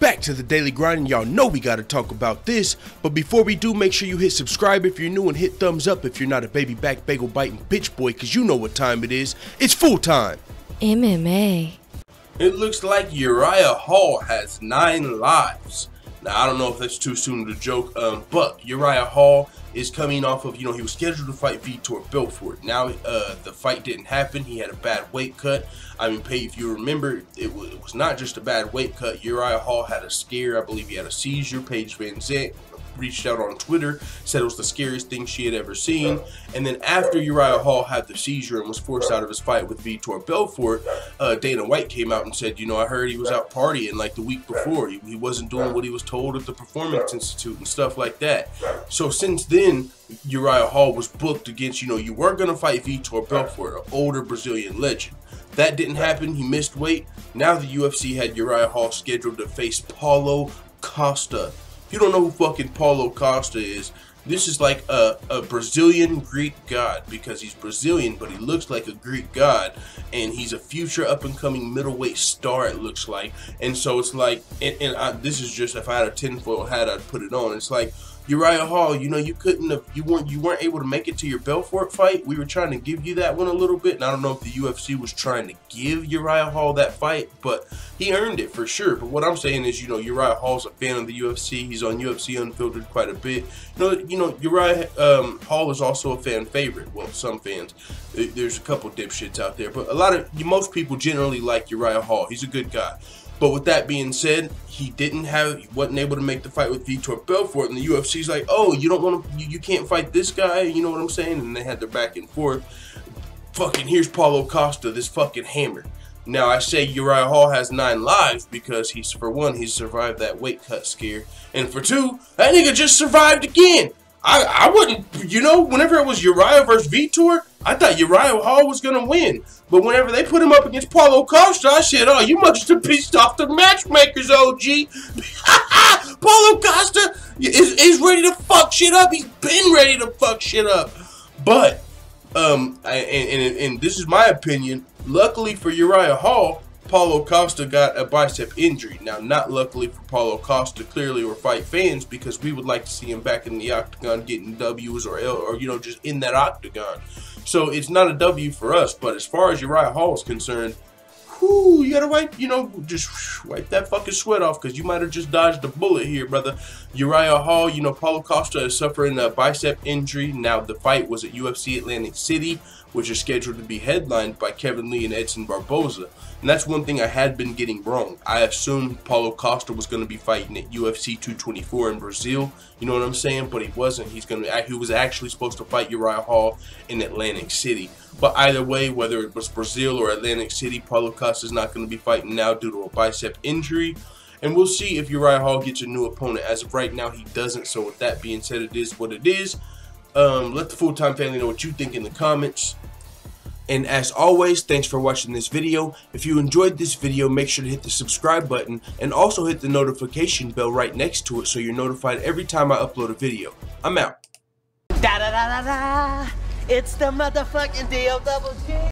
Back to the daily grind, and y'all know we gotta talk about this. But before we do, make sure you hit subscribe if you're new and hit thumbs up if you're not a baby back bagel biting bitch boy, cause you know what time it is. It's full time. MMA. It looks like Uriah Hall has 9 lives. Now, I don't know if that's too soon to joke, but Uriah Hall is coming off of, he was scheduled to fight Vitor Belfort. Now, the fight didn't happen. He had a bad weight cut. I mean, if you remember, it was not just a bad weight cut. Uriah Hall had a scare. I believe he had a seizure. Paige Van Zandt reached out on Twitter, said it was the scariest thing she had ever seen. And then after Uriah Hall had the seizure and was forced out of his fight with Vitor Belfort, Dana White came out and said, I heard he was out partying like the week before. He wasn't doing what he was told at the Performance Institute and stuff like that. So since then, Uriah Hall was booked against, you were going to fight Vitor Belfort, an older Brazilian legend. That didn't happen. He missed weight. Now the UFC had Uriah Hall scheduled to face Paulo Costa. If you don't know who fucking Paulo Costa is, this is like a Brazilian Greek god, because he's Brazilian, but he looks like a Greek god, and he's a future up-and-coming middleweight star, it looks like. And so it's like, this is just, if I had a tinfoil hat, I'd put it on. It's like, Uriah Hall, you weren't able to make it to your Belfort fight. We were trying to give you that one a little bit, and I don't know if the UFC was trying to give Uriah Hall that fight, but he earned it for sure. But what I'm saying is, Uriah Hall's a fan of the UFC. He's on UFC Unfiltered quite a bit. Uriah Hall is also a fan favorite. Well, some fans. There's a couple dipshits out there, but most people generally like Uriah Hall. He's a good guy. But with that being said, he wasn't able to make the fight with Vitor Belfort, and the UFC's like, oh, you can't fight this guy, you know what I'm saying? And they had their back and forth. Fucking here's Paulo Costa, this fucking hammer. Now I say Uriah Hall has 9 lives because for one, he survived that weight cut scare, and for 2, that nigga just survived again. I wouldn't, whenever it was Uriah versus Vitor, I thought Uriah Hall was going to win. But whenever they put him up against Paulo Costa, I said, oh, you must have pissed off the matchmakers, OG. Paulo Costa is ready to fuck shit up. He's been ready to fuck shit up. But, and this is my opinion, luckily for Uriah Hall, Paulo Costa got a bicep injury. Now, not luckily for Paulo Costa, clearly, or fight fans, because we would like to see him back in the octagon getting W's or just in that octagon. So it's not a W for us. But as far as Uriah Hall is concerned, you gotta wipe, just wipe that fucking sweat off, because you might have just dodged a bullet here, brother. Uriah Hall, Paulo Costa is suffering a bicep injury. Now, the fight was at UFC Atlantic City, which is scheduled to be headlined by Kevin Lee and Edson Barboza. And that's one thing I had been getting wrong. I assumed Paulo Costa was going to be fighting at UFC 224 in Brazil. You know what I'm saying? But he wasn't. He was actually supposed to fight Uriah Hall in Atlantic City. But either way, whether it was Brazil or Atlantic City, Paulo Costa is not going to be fighting now due to a bicep injury. And we'll see if Uriah Hall gets a new opponent. As of right now, he doesn't. So with that being said, it is what it is. Let the full-time family know what you think in the comments. And as always, thanks for watching this video. If you enjoyed this video, make sure to hit the subscribe button and also hit the notification bell right next to it so you're notified every time I upload a video. I'm out. Da da da da da. It's the motherfucking DOG.